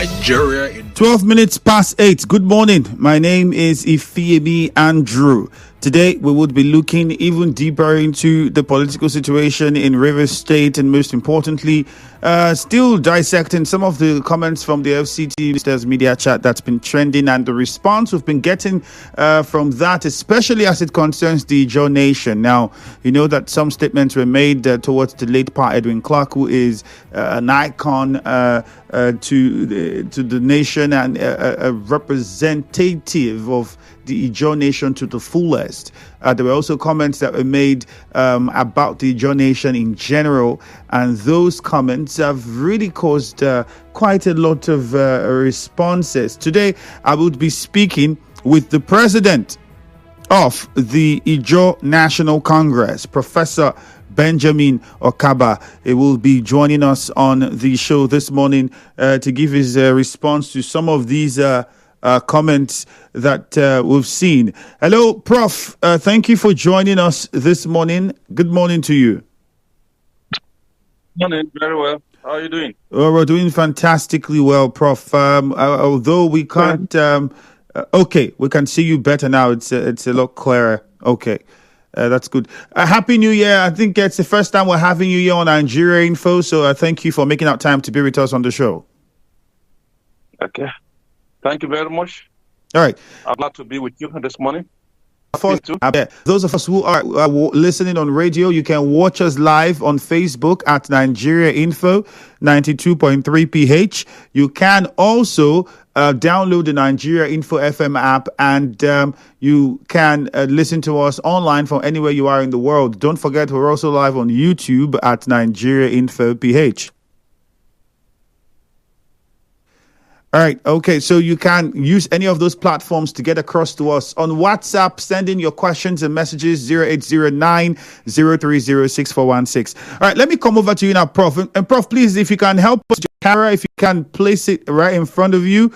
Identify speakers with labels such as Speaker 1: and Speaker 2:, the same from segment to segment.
Speaker 1: Nigeria in
Speaker 2: 12 minutes past 8. Good morning. My name is Ifeemi Andrew. Today, we would be looking even deeper into the political situation in Rivers State and, most importantly, still dissecting some of the comments from the FCT Minister's media chat that's been trending and the response we've been getting from that, especially as it concerns the Ijaw Nation. Now, you know that some statements were made towards the late Pa Edwin Clark, who is an icon to the nation and a representative of the Ijaw Nation to the fullest. There were also comments that were made about the Ijaw Nation in general, and those comments have really caused quite a lot of responses. Today, I would be speaking with the president of the Ijaw National Congress, Professor Benjamin Okaba. He will be joining us on the show this morning to give his response to some of these comments that we've seen. Hello, Prof. Thank you for joining us this morning. Good morning to you.
Speaker 3: Morning, very well. How are you doing?
Speaker 2: Well, we're doing fantastically well, Prof. Although we can't. Okay, we can see you better now. It's a lot clearer. Okay. That's good. Happy New Year. I think it's the first time we're having you here on Nigeria Info, so thank you for making out time to be with us on the show.
Speaker 3: Okay. Thank you very much.
Speaker 2: All right.
Speaker 3: I'm glad to be with you this morning.
Speaker 2: Those of us who are listening on radio, you can watch us live on Facebook at Nigeria Info 92.3 PH. You can also download the Nigeria Info FM app, and you can listen to us online from anywhere you are in the world. Don't forget, we're also live on YouTube at Nigeria Info PH. All right. Okay. So you can use any of those platforms to get across to us. On WhatsApp, send in your questions and messages 0809-030-6416. All right. Let me come over to you now, Prof. And Prof, please, if you can help us, your camera, if you can place it right in front of you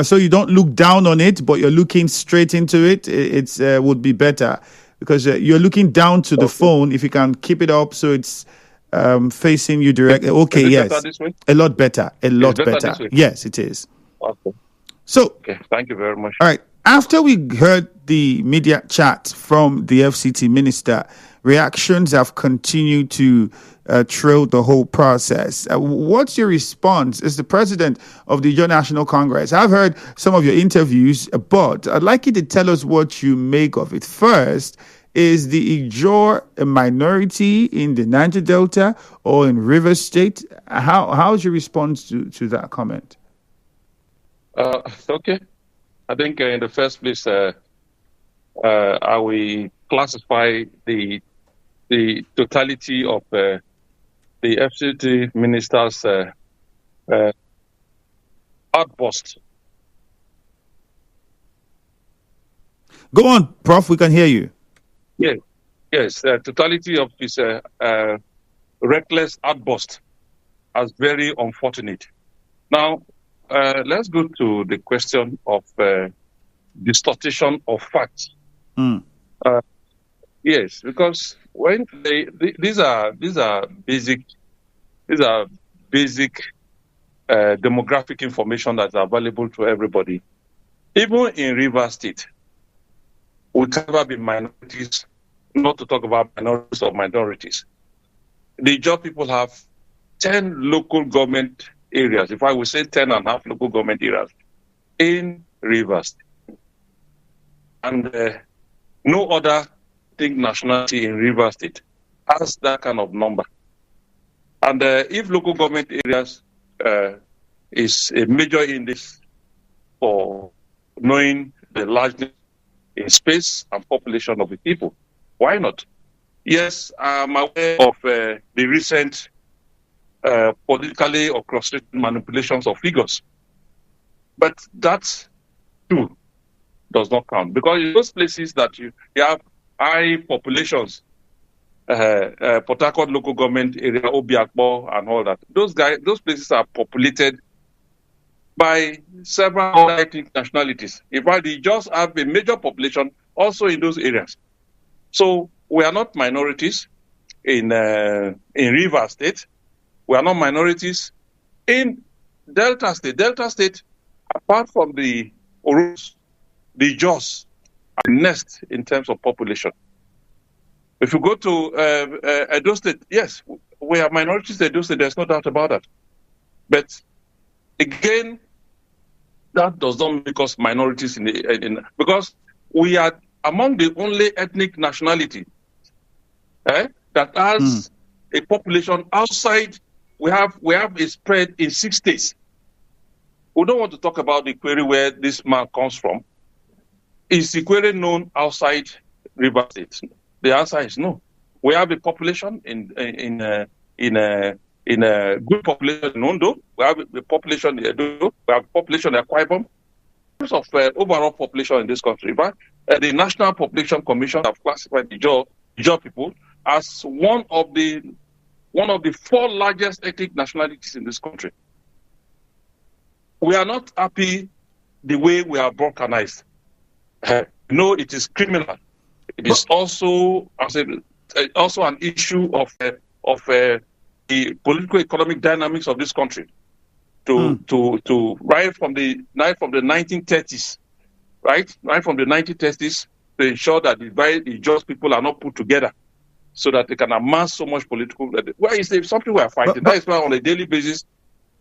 Speaker 2: so you don't look down on it, but you're looking straight into it. It's would be better because you're looking down to the phone. If you can keep it up so it's facing you directly. Okay. Yes. A lot better. A lot better. Yes, it is.
Speaker 3: Okay.
Speaker 2: So,
Speaker 3: okay, thank you very much.
Speaker 2: All right. After we heard the media chat from the FCT minister, reactions have continued to trail the whole process. What's your response as the president of the Ijaw National Congress? I've heard some of your interviews, but I'd like you to tell us what you make of it. First, is the Ijaw a minority in the Niger Delta or in Rivers State? How's your response to that comment?
Speaker 3: Okay. I think in the first place, I will classify the totality of the FCT minister's outburst.
Speaker 2: Go on, Prof. We can hear you.
Speaker 3: Yes. The totality of his reckless outburst is very unfortunate. Now, let's go to the question of distortion of facts. Yes, because when these are basic demographic information that's available to everybody. Even in Rivers State, we can never be minorities, not to talk about minorities of minorities. The Ijaw people have 10 local government areas, if I would say 10 and a half local government areas in Rivers. And no other nationality in Rivers State has that kind of number. And if local government areas is a major index for knowing the largeness in space and population of the people, why not? Yes, I'm aware of the recent politically orchestrated manipulations of figures. But that, too, does not count. Because in those places that you have high populations, Port Harcourt local government area, Obiakpo and all that, those places are populated by several other ethnic nationalities. In fact, they just have a major population also in those areas. So we are not minorities in Rivers State. We are not minorities in Delta State, apart from the Orus, the Ijaws are next in terms of population. If you go to Edo State, yes, we are minorities in Edo State, there's no doubt about that. But again, that does not make us minorities because we are among the only ethnic nationality that has a population outside. We have a spread in 6 states. We don't want to talk about the query where this man comes from. Is the query known outside River State? The answer is no. We have a population in a good population in Ondo. We have a population in Edo. We have a population in Akwa Ibom. In terms of overall population in this country, but the National Population Commission have classified the Ijaw people as one of the 4 largest ethnic nationalities in this country. We are not happy the way we are balkanized. No, it is criminal. It is also an issue of the political economic dynamics of this country. To right from the 1930s, right from the 1930s, to ensure that the Ijaws people are not put together, so that they can amass so much political. Well, it's something we are fighting. That is why on a daily basis,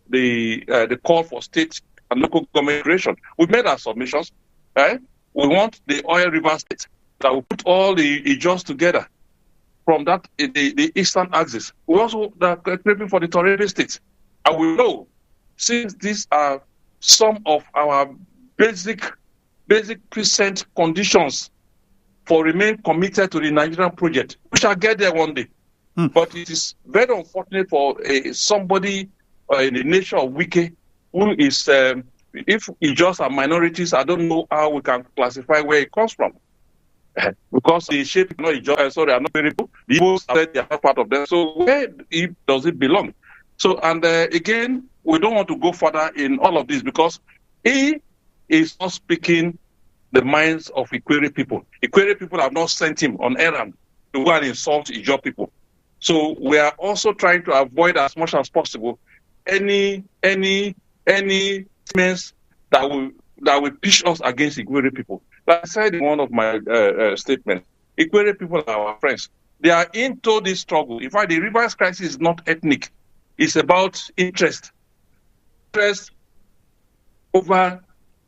Speaker 3: the call for state and local government creation. We've made our submissions. Right? We want the Oil River State that will put all the Ijaws together from that the eastern axis. We also are craving for the Torrebe State, and we know, since these are some of our basic present conditions for remain committed to the Nigerian project, we shall get there one day. But it is very unfortunate for somebody in the nation of Wike who is, if Ijaws are minorities, I don't know how we can classify where it comes from. Because the shape, Ijaws, are not very good. The Igbos said they are not part of them. So where does it belong? So, and again, we don't want to go further in all of this because he is not speaking the minds of Ikwere people. Ikwere people have not sent him on errand to go and insult Ijaw people. So we are also trying to avoid as much as possible any statements that will push us against Ikwere people. Like I said in one of my statements, Ikwere people are our friends. They are into this struggle. In fact, the Rivers crisis is not ethnic. It's about interest. Interest over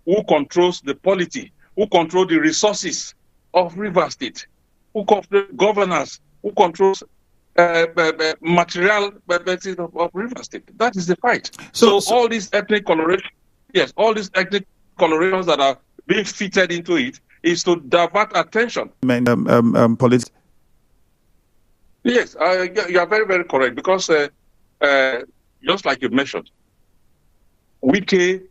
Speaker 3: who controls the polity, who controls the resources of River State, who controls governance, who controls material of River State. That is the fight. So all these ethnic coloration, all these ethnic colorations that are being fitted into it is to divert attention.
Speaker 2: Politics.
Speaker 3: Yes, you are very, very correct because just like you mentioned, Wike,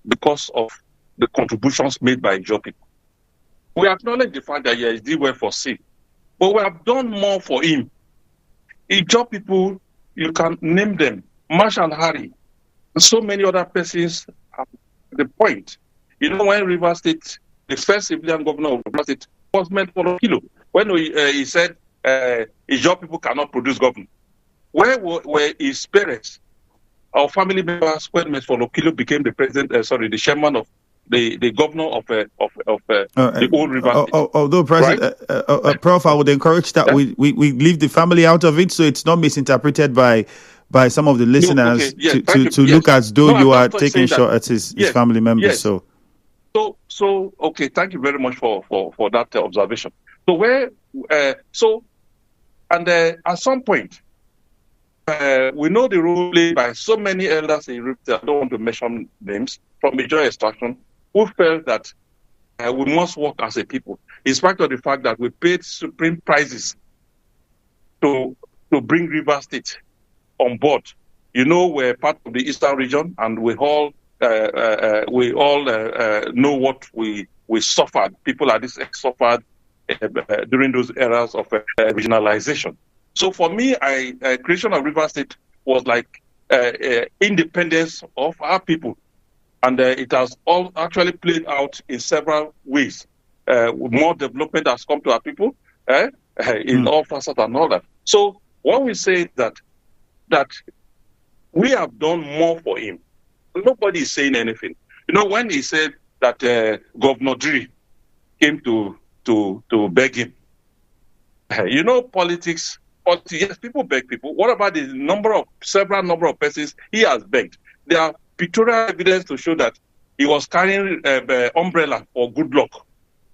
Speaker 3: because of the contributions made by Ijaw people. We acknowledge the fact that he did well for C, but we have done more for him. Ijaw people, you can name them, Marshall Harry, and so many other persons at the point. You know, when River State, the first civilian governor of River State, was meant for Kilo, when he said Ijaw people cannot produce government. Where were his parents? Our family members, when Mesfolokilo became the president, the chairman of the governor of the old River State.
Speaker 2: Although, President, right? Prof, I would encourage that we leave the family out of it, so it's not misinterpreted by some of the listeners to look as though you are taking shot at his family members.
Speaker 3: Yes. So okay, thank you very much for that observation. So at some point. We know the role played by so many elders in Rift. I don't want to mention names from Ijaw extraction who felt that we must work as a people, in spite of the fact that we paid supreme prices to bring River State on board. You know, we're part of the Eastern region, and we all know what we suffered. People like this suffered during those eras of regionalization. So for me, creation of River State was like independence of our people. And it has all actually played out in several ways. More development has come to our people in all facets and all that. So when we say that We have done more for him. Nobody is saying anything. When he said that Governor Dri came to beg him, politics. Yes, people beg people. What about the several number of persons he has begged? There are pictorial evidence to show that he was carrying umbrella for good luck,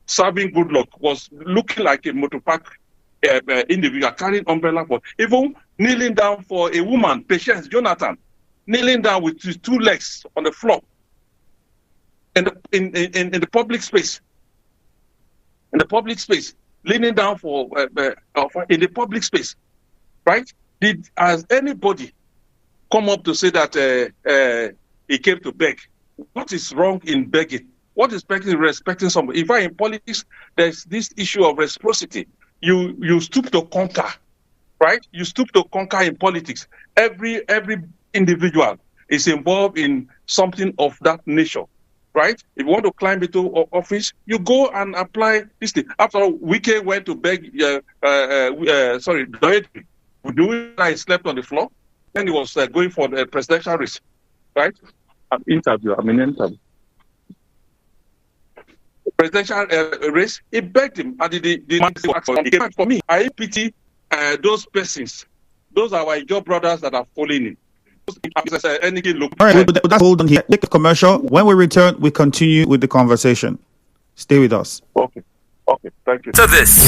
Speaker 3: serving good luck, was looking like a motor park individual carrying umbrella for, even kneeling down for a woman, Patience Jonathan, kneeling down with his two legs on the floor in the public space. In the public space, leaning down for in the public space, right? Has anybody come up to say that he came to beg? What is wrong in begging? What is respecting somebody? In fact, in politics, there's this issue of reciprocity. You stoop to conquer, right? You stoop to conquer in politics. Every individual is involved in something of that nature, right? If you want to climb into office, you go and apply this thing. After all, Wike went to beg, Doyetri, do I slept on the floor? Then he was going for the presidential race, right? I'm in interview. Presidential race, he begged him, and the man said, for me, I pity those persons. Those are our Ijaw brothers that are falling in.
Speaker 2: All right, that's hold on here. Take a commercial. When we return, we continue with the conversation. Stay with us.
Speaker 3: Okay, thank you.
Speaker 1: To this.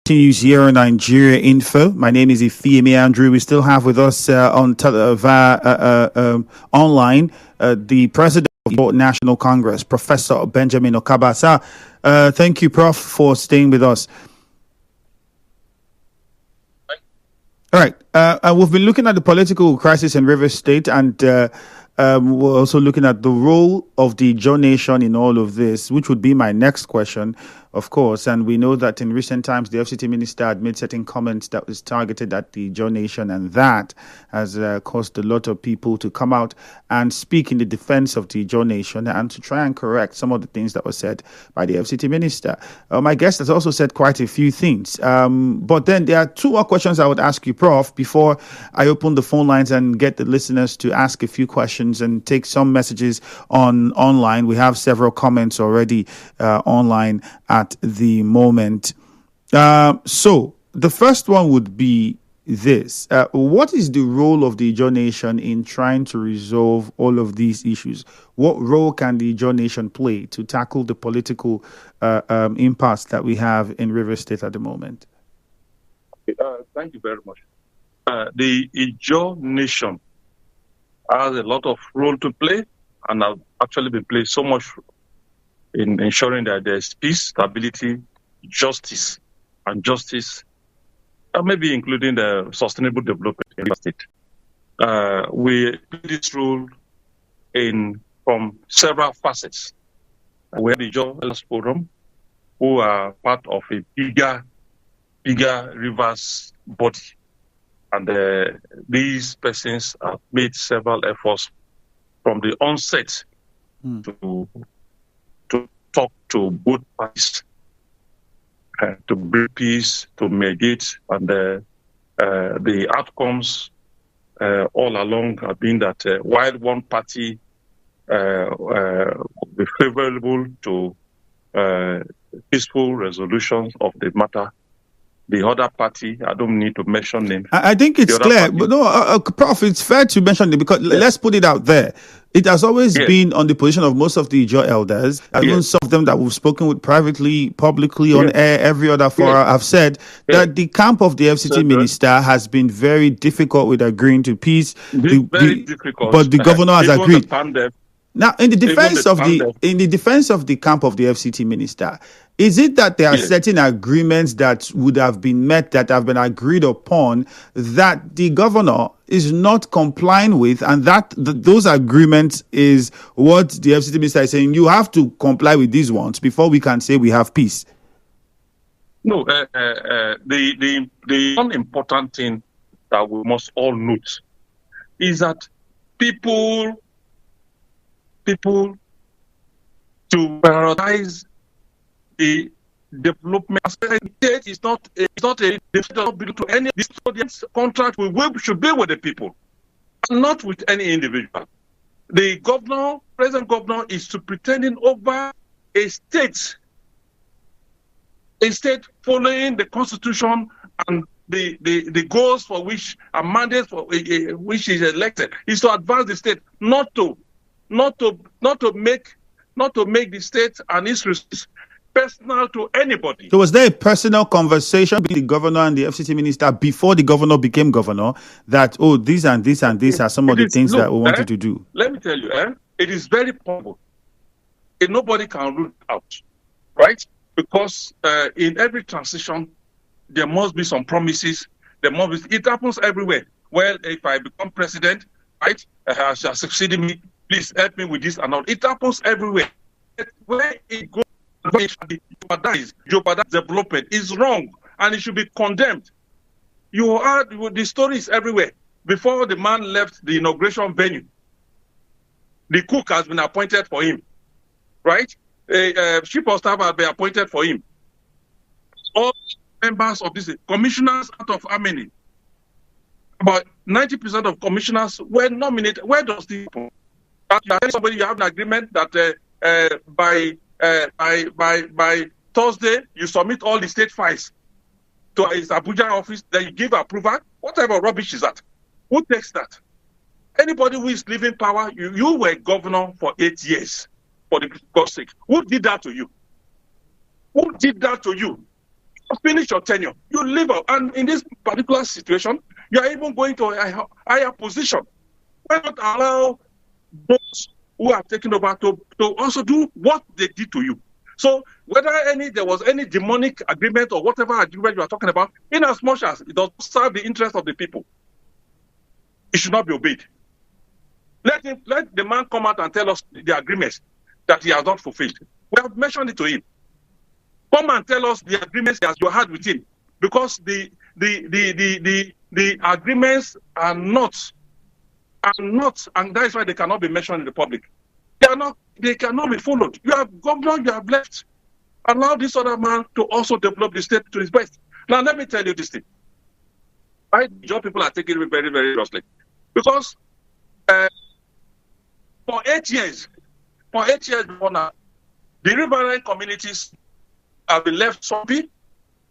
Speaker 2: Continues here on Nigeria Info. My name is Ifeami Andrew. We still have with us online the president of the National Congress, Professor Benjamin Okaba. Sir, thank you, Prof, for staying with us. All right. We've been looking at the political crisis in Rivers State, and we're also looking at the role of the Ijaw nation in all of this, which would be my next question, of course. And we know that in recent times, the FCT minister had made certain comments that was targeted at the Ijaw nation, and that has caused a lot of people to come out and speak in the defense of the Ijaw nation and to try and correct some of the things that were said by the FCT minister. My guest has also said quite a few things. But then there are two more questions I would ask you, Prof, before I open the phone lines and get the listeners to ask a few questions and take some messages online. We have several comments already online at the moment. So the first one would be this. What is the role of the Ijaw nation in trying to resolve all of these issues? What role can the Ijaw nation play to tackle the political impasse that we have in Rivers State at the moment?
Speaker 3: Thank you very much. The Ijaw nation has a lot of role to play, and have actually been playing so much in ensuring that there's peace, stability, justice, and maybe including the sustainable development in the state. We play this role from several facets. We have the Ijaw Forum, who are part of a bigger rivers body. And these persons have made several efforts from the onset to talk to both parties, to bring peace, to mediate, and the outcomes all along have been that while one party be favorable to peaceful resolution of the matter, the other party, I don't need to mention name.
Speaker 2: I think it's clear, but no, Prof, it's fair to mention it because let's put it out there. It has always been on the position of most of the Ijaw elders, even some of them that we've spoken with privately, publicly, on air, every other forum have said that the camp of the FCT minister has been very difficult with agreeing to peace.
Speaker 3: Very difficult.
Speaker 2: But the governor has agreed. Now, in the defense of the camp of the FCT minister, is it that there are certain agreements that would have been met, that have been agreed upon, that the governor is not complying with, and that those agreements is what the FCT minister is saying, you have to comply with these ones before we can say we have peace?
Speaker 3: No, the one important thing that we must all note is that people to prioritize the development state is not to any this contract we should be with the people and not with any individual. The present governor is to pretending over a state following the constitution and the goals for which a mandate for which is elected is to advance the state, not to make the state and its resources personal to anybody.
Speaker 2: So was there a personal conversation between the governor and the FCT minister before the governor became governor that, these and this and these are some of the things that we wanted to do?
Speaker 3: Let me tell you, it is very possible. Nobody can rule it out, right? Because in every transition, there must be some promises. It happens everywhere. Well, if I become president, right, shall succeed me, please help me with this and all. It happens everywhere. Where it goes, jeopardize development is wrong and it should be condemned. The stories everywhere. Before the man left the inauguration venue, the cook has been appointed for him, right? Chief of staff has been appointed for him. All members of this, commissioners out of how many? About 90% of commissioners were nominated. Where does this happen? Somebody you have an agreement that by Thursday you submit all the state files to his Abuja office, then you give approval. What type of rubbish is that? Who takes that? Anybody who is leaving power, you were governor for 8 years, for the God's sake. Who did that to you? Who did that to you? Finish your tenure. You leave out. And in this particular situation, you are even going to a higher position. Why not allow those who have taken over to also do what they did to you? So whether there was any demonic agreement or whatever agreement you are talking about, in as much as it does serve the interest of the people, it should not be obeyed. Let the man come out and tell us the agreements that he has not fulfilled. We have mentioned it to him. Come and tell us the agreements that you had with him, because the agreements are not, and that is why they cannot be mentioned in the public. They cannot be followed. You have governor, you have left. Allow this other man to also develop the state to his best. Now let me tell you this thing. Why Ijaw people are taking it very, very seriously? Because for 8 years before now, the riverine communities have been left swampy.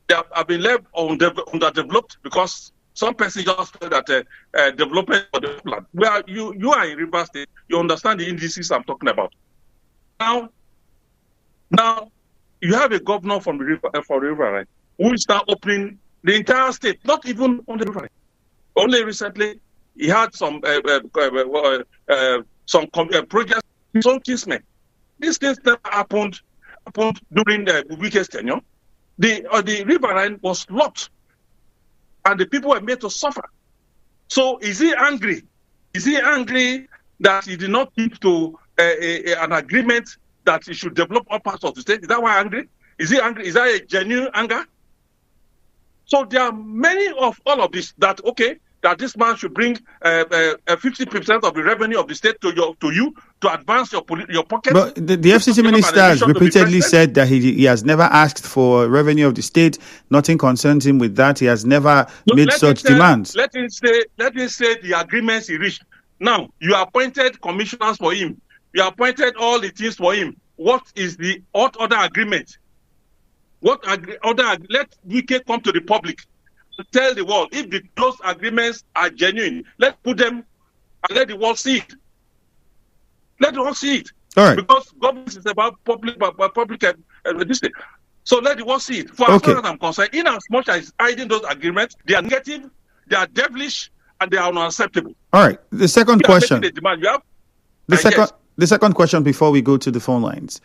Speaker 3: They have been left underdeveloped because some person just feel that development for the land. Where you are in River State, you understand the indices I'm talking about. Now you have a governor from the riverine who is now opening the entire state, not even on the riverine. Only recently, he had some projects, his own kinsmen. These things that happened during the weakest tenure. The riverine was locked, and the people were made to suffer. So is he angry? Is he angry that he did not keep to an agreement that he should develop all parts of the state? Is that why angry? Is he angry? Is that a genuine anger? So there are many of all of this that this man should bring 50% of the revenue of the state to you to advance your pocket.
Speaker 2: But the FCT minister has repeatedly said that he has never asked for revenue of the state. Nothing concerns him with that. He has never made such demands.
Speaker 3: Let him say the agreements he reached. Now, you appointed commissioners for him. You appointed all the things for him. What other agreement? Let WK come to the public to tell the world if those agreements are genuine. Let's put them and let the world see it. Let the world see it.
Speaker 2: All right.
Speaker 3: Because government is about public this thing. So let the world see it. For as far as I'm concerned, in as much as hiding those agreements, they are negative, they are devilish, and they are unacceptable.
Speaker 2: All right. The second question.
Speaker 3: The
Speaker 2: second question before we go to the phone lines.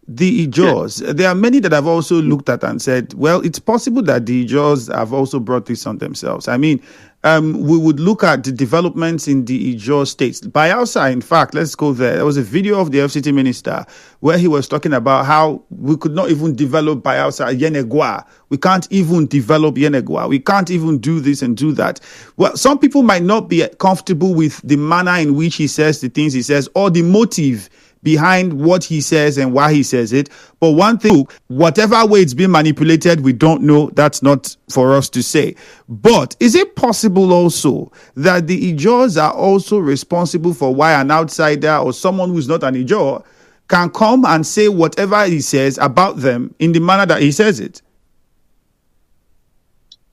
Speaker 2: The Ijaws, there are many that have also looked at and said, well, it's possible that the Ijaws have also brought this on themselves. I mean, we would look at the developments in the Ijaw states. Bayelsa, in fact, let's go there. There was a video of the FCT minister where he was talking about how we could not even develop Bayelsa, Yenegua. We can't even develop Yenegua. We can't even do this and do that. Well, some people might not be comfortable with the manner in which he says the things he says or the motive behind what he says and why he says it. But one thing, whatever way it's being manipulated, we don't know. That's not for us to say. But is it possible also that the Ijaws are also responsible for why an outsider or someone who's not an Ijaw can come and say whatever he says about them in the manner that he says it?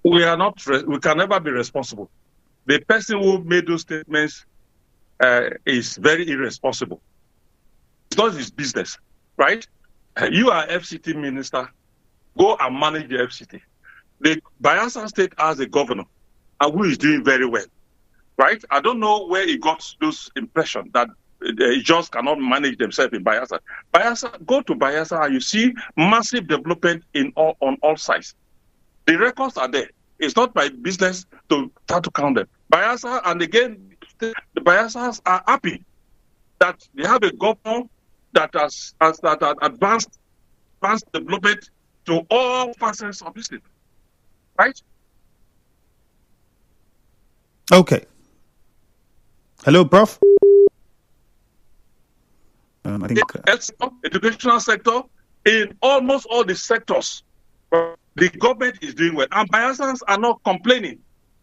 Speaker 3: We can never be responsible. The person who made those statements is very irresponsible. It's not his business, right? You are FCT minister. Go and manage the FCT. The Bayelsa State has a governor, and who is doing very well, right? I don't know where he got those impressions that he just cannot manage themselves in Bayelsa. Go to Bayelsa and you see massive development on all sides. The records are there. It's not my business to start to count them. Bayelsa, and again, the Bayelsas are happy that they have a governor that has advanced development to all facets of business, right?
Speaker 2: Okay. Hello, Prof. I think
Speaker 3: educational sector, in almost all the sectors, the government is doing well, and Bayelsans are not complaining.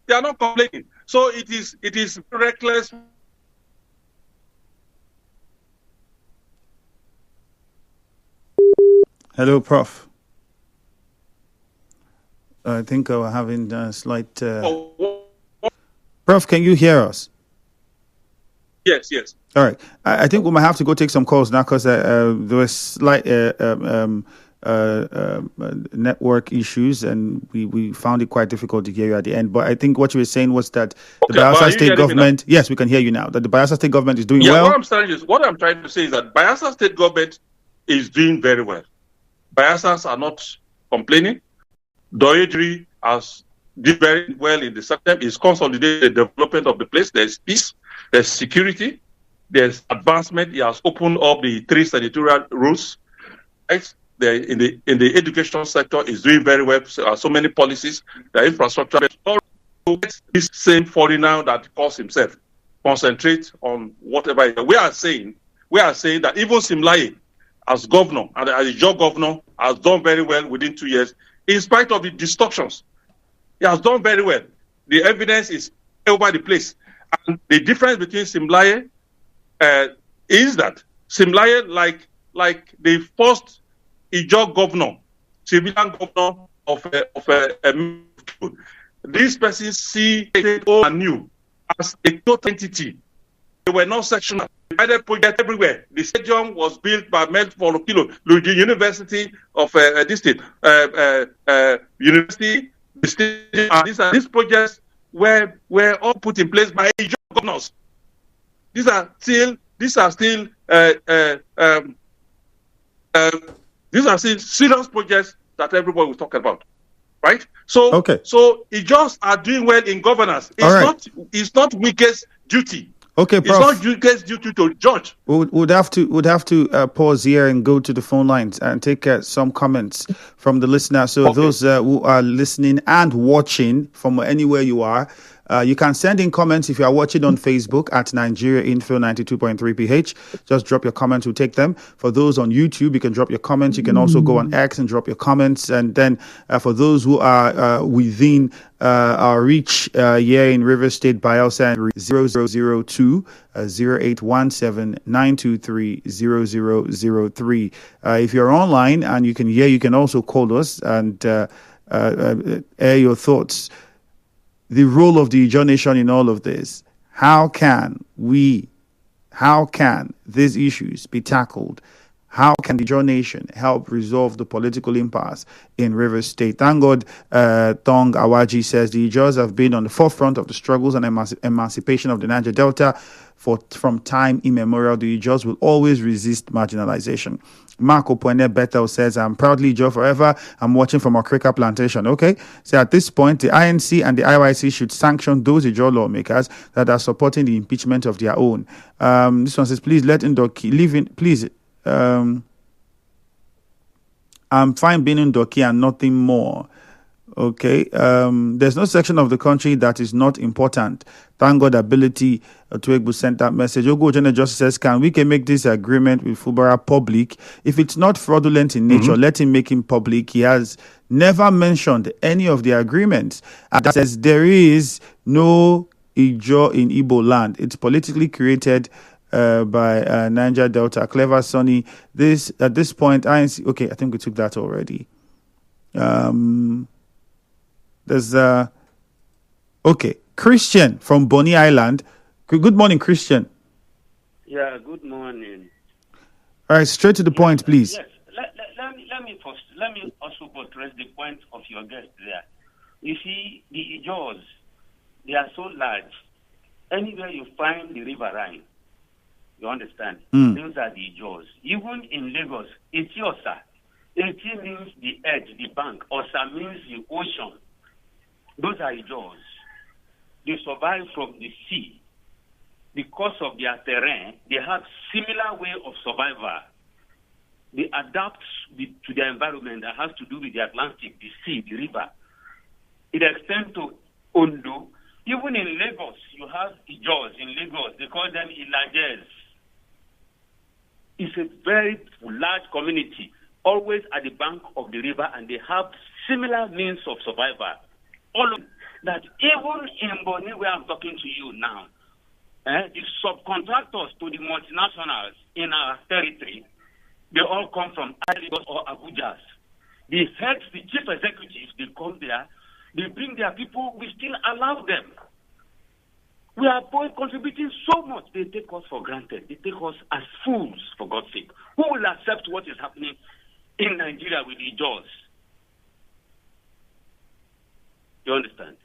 Speaker 3: They are not complaining. So it is reckless.
Speaker 2: Hello, Prof. I think we're having a slight... Prof, can you hear us?
Speaker 3: Yes.
Speaker 2: All right. I think we might have to go take some calls now because there was slight network issues, and we found it quite difficult to hear you at the end. But I think what you were saying was that the
Speaker 3: Okay, but are
Speaker 2: Bayelsa
Speaker 3: you
Speaker 2: State
Speaker 3: hearing me now?
Speaker 2: government, yes, we can hear you now, that the Bayelsa State government is doing
Speaker 3: Yeah,
Speaker 2: well.
Speaker 3: what I'm trying to say is that Bayelsa State government is doing very well. Bayelsans are not complaining. Doyedri has did very well in the sector. It's consolidated the development of the place. There's peace, there's security, there's advancement. He has opened up the 3 senatorial routes. Right? In the education sector is doing very well. So many policies, the infrastructure. All this same foreigner that calls himself concentrate on whatever we are saying. We are saying that even Simlaye, as governor and as Ijaw governor, has done very well within 2 years, in spite of the distortions. He has done very well. The evidence is over the place. And the difference between Simlaye is that Simlaye, like the first Ijaw governor, civilian governor of this person see it all anew as a total entity. They were not sectional. Divided project everywhere. The stadium was built by Mel for Kilo, the University of this state, University, the stadium, and these projects were all put in place by Ijaw governors. These are still serious projects that everybody will talk about, right? So,
Speaker 2: Okay.
Speaker 3: So Ijaws are doing well in governance. It's not weakest duty.
Speaker 2: Okay, Prof.
Speaker 3: It's not weakest duty to judge.
Speaker 2: Would have to pause here and go to the phone lines and take some comments from the listener. So those who are listening and watching from anywhere you are, you can send in comments if you are watching on Facebook at Nigeria Info 92.3 PH. Just drop your comments, we'll take them. For those on YouTube, you can drop your comments. You can also go on X and drop your comments. And then for those who are within our reach here in River State, Bayelsa 0002 0817 923 0003. If you're online and you can hear, you can also call us and air your thoughts. The role of the Ijaw nation in all of this. How can these issues be tackled? How can the Ijaw nation help resolve the political impasse in Rivers State? Thank God, Thong Awaji says the Ijaws have been on the forefront of the struggles and emancipation of the Niger Delta from time immemorial. The Ijaws will always resist marginalization. Marco Poene Bethel says, I'm proudly Ijaw forever. I'm watching from Okrika plantation. Okay. So at this point, the INC and the IYC should sanction those Ijaw lawmakers that are supporting the impeachment of their own. This one says, please let Ndoki live in, please. I'm fine being in Ndoki and nothing more. Okay. There's no section of the country that is not important. Thank God Ability Tuegbu sent that message. Ogo General Justice says, can we make this agreement with Fubara public? If it's not fraudulent in nature, let him make him public. He has never mentioned any of the agreements. And that says there is no Ijaw in Igbo land. It's politically created by Niger Delta. Clever Sonny. This at this point, okay, I think we took that already. There's okay, Christian from Bonny Island. Good morning, Christian.
Speaker 1: Yeah, good morning.
Speaker 2: All right, straight to the point, please.
Speaker 1: Yes, let me also buttress the point of your guest there. You see, the Ijaws, they are so large. Anywhere you find the riverine, you understand? Those are the Ijaws. Even in Lagos, it's Yosa. Eti means the edge, the bank. Osa means the ocean. Those are Ijaws. They survive from the sea. Because of their terrain, they have similar way of survival. They adapt to their environment that has to do with the Atlantic, the sea, the river. It extends to Ondo. Even in Lagos, you have Ijaws in Lagos. They call them Ijaws. It's a very large community, always at the bank of the river, and they have similar means of survival. All of that, even in Bonny, where I'm talking to you now, the subcontractors to the multinationals in our territory, they all come from Lagos or Abuja. The heads, the chief executives, they come there, they bring their people, we still allow them. We are both contributing so much, they take us for granted. They take us as fools, for God's sake. Who will accept what is happening in Nigeria with the Ijaws. You understand?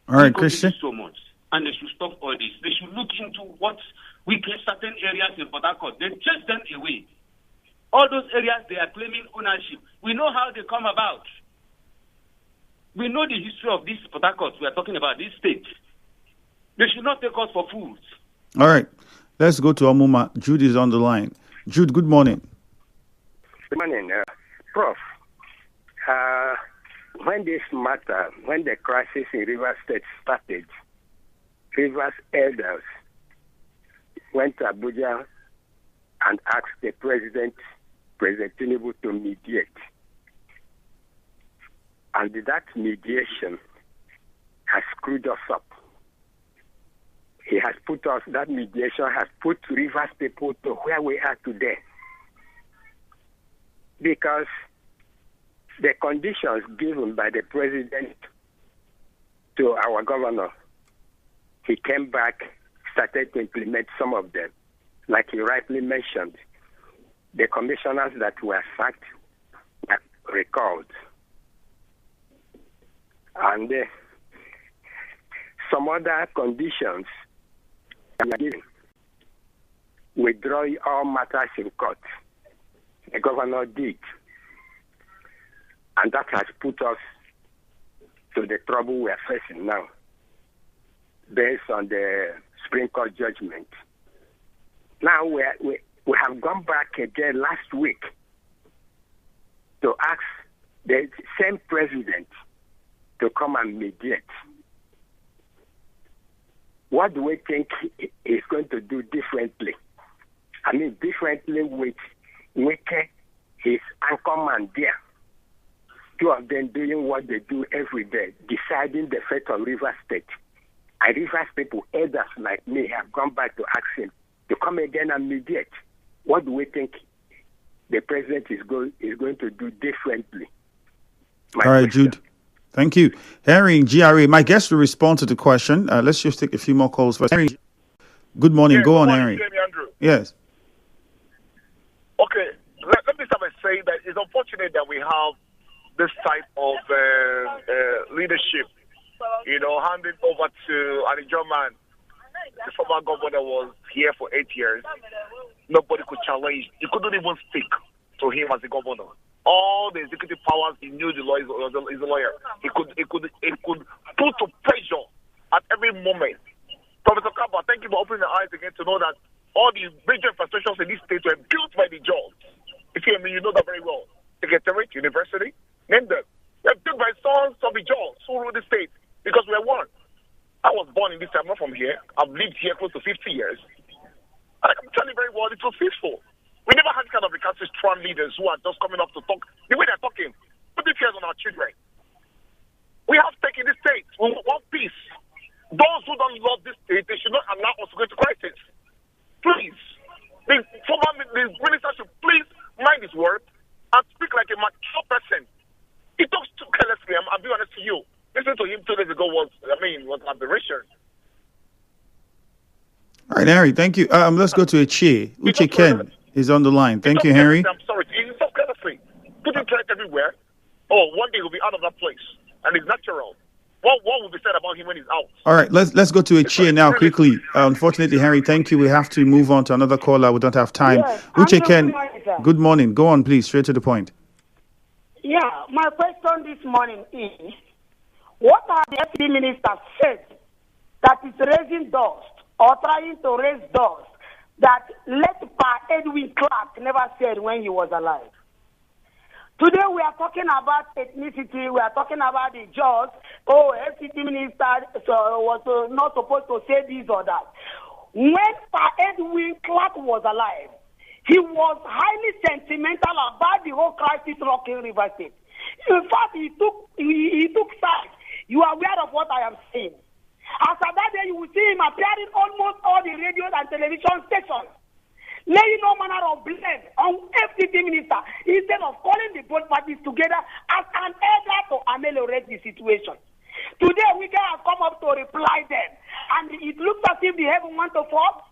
Speaker 2: All right, Christian.
Speaker 1: So much. And they should stop all this. They should look into what certain areas in Port Harcourt. They chase them away. All those areas they are claiming ownership. We know how they come about. We know the history of this Port Harcourt we are talking about, this state. They should not take us for fools.
Speaker 2: All right. Let's go to Amuma. Jude is on the line. Jude, good morning.
Speaker 4: Good morning, Prof. When this matter, when the crisis in Rivers State started, Rivers elders went to Abuja and asked the President Tinubu, to mediate. And that mediation has screwed us up. That mediation has put Rivers people to where we are today. Because the conditions given by the President to our governor, he came back, started to implement some of them. Like he rightly mentioned, the commissioners that were sacked were recalled. And some other conditions are given. Withdraw all matters in court. The governor did. And that has put us to the trouble we are facing now, based on the Supreme Court judgment. Now we have gone back again last week to ask the same president to come and mediate. What do we think he's going to do differently? I mean, differently with Wike, his anchorman there. Two of them doing what they do every day, deciding the fate of Rivers State. And Rivers people, elders like me, have gone back to ask him to come again and mediate. What do we think the president is going to do differently?
Speaker 2: All right, Jude. Thank you. Henry in GRA, my guest will respond to the question. Let's just take a few more calls first. Henry, good morning.
Speaker 5: Yeah,
Speaker 2: Go on,
Speaker 5: morning,
Speaker 2: Henry.
Speaker 5: Andrew.
Speaker 2: Yes.
Speaker 5: Okay, let me start by saying that it's unfortunate that we have this type of leadership, handed over to an Ijaw man. The former governor was here for 8 years. Nobody could challenge. He couldn't even speak to him as a governor. All the executive powers, he knew the lawyer is a lawyer. He could put to pressure at every moment. Professor Okaba, thank you for opening the eyes again to know that all the major infrastructures in this state were built by the Ijaws. You know that very well. Secretariat, university, name them. They're built by sons of the Ijaws who rule the state because we're one. I was born in this time, not from here. I've lived here close to 50 years. And I can tell you very well, it was peaceful. We never had kind of recalcitrant leaders who are just coming up to talk the way they're talking. Put the fears on our children. We have taken this state. We want peace. Those who don't love this state, they should not allow us to go into crisis. Please. The minister should please mind his word and speak like a mature person. He talks too carelessly. I'll be honest to you. Listening to him 2 days ago was an aberration.
Speaker 2: All right, Henry, thank you. Let's go to Ijaw. Uche Ken is on the line. Thank you, Henry.
Speaker 5: I'm sorry. He's so carelessly. Putting threats everywhere. Oh, one day he'll be out of that place. And it's natural. What will be said about him when he's out?
Speaker 2: All right, let's go to Ijaw now quickly. Unfortunately, Henry, thank you. We have to move on to another caller. We don't have time.
Speaker 6: Yes,
Speaker 2: Uche Ken, good morning. Go on, please. Straight to the point.
Speaker 6: Yeah, my question this morning is, what are the FD ministers said that is raising dust or trying to raise dust that let Pa Edwin Clark never said when he was alive? Today we are talking about ethnicity, we are talking about the Ijaws. Oh, FCT minister was not supposed to say this or that. When Pa Edwin Clark was alive, he was highly sentimental about the whole crisis rocking River State. In fact, he took sides. You are aware of what I am saying. After that day, you will see him appearing almost all the radio and television stations, laying no manner of blame on FCT minister instead of calling the both parties together as an elder to ameliorate the situation. Today, we have come up to reply them, and it looks as if the heaven wants to fall.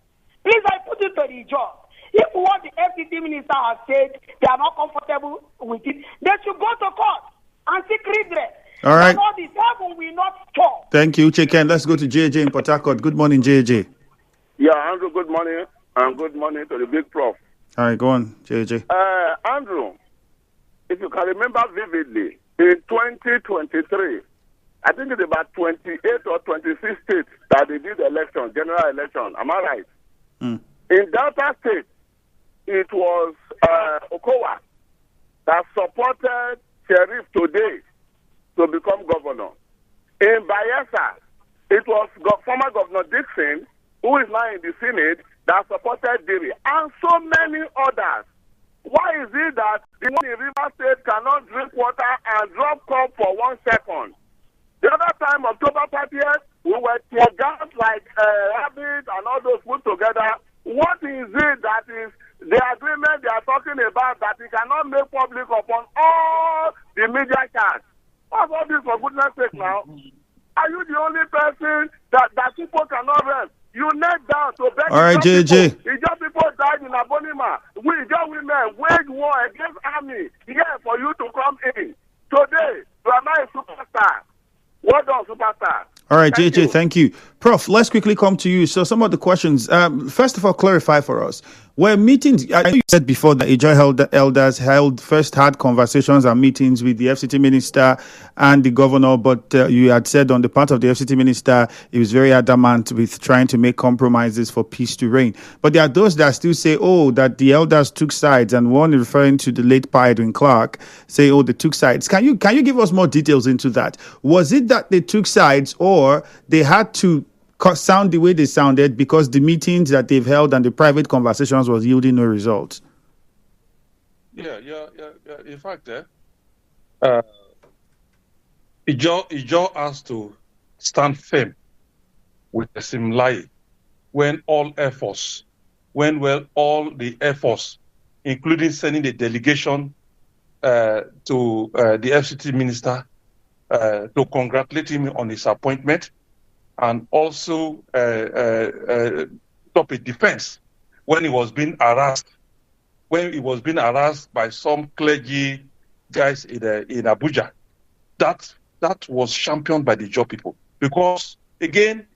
Speaker 6: Please, I put it to the job. If If what the FCT minister has said, they are not comfortable with it, they should go to court and seek redress.
Speaker 2: All right.
Speaker 6: All this heaven will not fall.
Speaker 2: Thank you, Chicken. Let's go to JJ in Port Harcourt. Good morning, JJ.
Speaker 7: Yeah, Andrew, good morning. And good morning to the big prof.
Speaker 2: All right, go on, JJ.
Speaker 7: Andrew, if you can remember vividly, in 2023, I think it's about 28 or 26 states that they did election, general election. Am I right?
Speaker 2: Mm.
Speaker 7: In Delta State, it was Okaba that supported Sheriff today to become governor. In Bayelsa, it was former Governor Dixon, who is now in the Senate, that supported Diri, and so many others. Why is it that the one in River State cannot drink water and drop cup for 1 second? The other time, October 30th, we were tear gas like rabbits and all those put together. What is it that is the agreement they are talking about that we cannot make public upon all the media chats? What's all this, for goodness sake now? Are you the only person that people cannot rest? You knelt down to beg.
Speaker 2: All right, JJ.
Speaker 7: Ijaw people died in Abonima. We Ijaw women wage war against army here for you to come in. Today, you are now a superstar. Well done, superstar.
Speaker 2: All right, JJ, thank you. Prof, let's quickly come to you. So some of the questions, first of all, clarify for us. Were meetings, I know you said before that Ijaw elders had conversations and meetings with the FCT minister and the governor, but you had said on the part of the FCT minister, he was very adamant with trying to make compromises for peace to reign. But there are those that still say, that the elders took sides, and one referring to the late Pa Edwin Clark, say, they took sides. Can you give us more details into that? Was it that they took sides, or they had to sound the way they sounded because the meetings that they've held and the private conversations was yielding no results?
Speaker 3: Yeah. In fact, Ijaw has to stand firm with the Simlai when all the efforts, including sending the delegation to the FCT minister to congratulate him on his appointment, and also stop a defense when he was being harassed by some clergy guys in Abuja. That was championed by the Ijaw people, because again,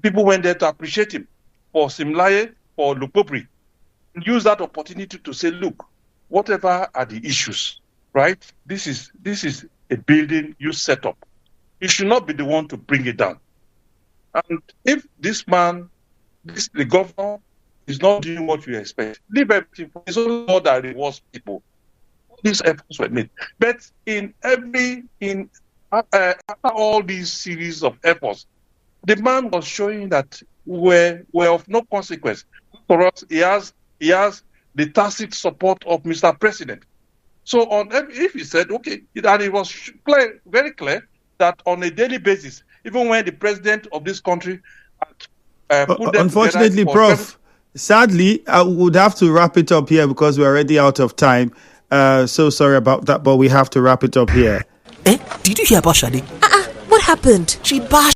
Speaker 3: people went there to appreciate him for Simlaye, for Lupopri, and use that opportunity to say, look, whatever are the issues, right? This is a building you set up. You should not be the one to bring it down. And if the governor, is not doing what you expect, leave everything. It's only God that rewards people. These efforts were made. But after all these series of efforts, the man was showing that we're of no consequence. For us, he has the tacit support of Mr. President. So if he said, okay, and it was very clear that on a daily basis, even when the president of this country put them
Speaker 2: unfortunately, Prof, sadly, I would have to wrap it up here because we're already out of time. So sorry about that, but we have to wrap it up here.
Speaker 8: Did you hear about Shadi?
Speaker 9: What happened?
Speaker 8: She bashed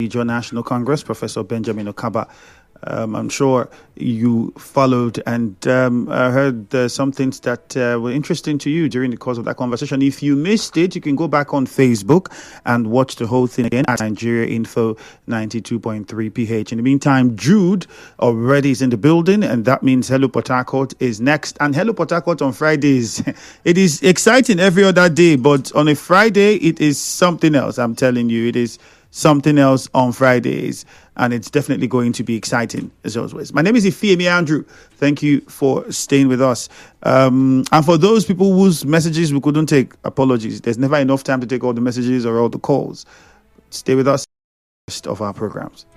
Speaker 2: Ijaw National Congress, Professor Benjamin Okaba. I'm sure you followed and heard some things that were interesting to you during the course of that conversation. If you missed it, you can go back on Facebook and watch the whole thing again at Nigeria Info 92.3 PH. In the meantime, Jude already is in the building, and that means Hello Port Harcourt is next. And Hello Port Harcourt on Fridays, it is exciting every other day, but on a Friday, it is something else. I'm telling you, it is something else on Fridays, and it's definitely going to be exciting as always. My name is Ifeemi Andrew. Thank you for staying with us. And for those people whose messages we couldn't take, apologies. There's never enough time to take all the messages or all the calls. Stay with us for the rest of our programs.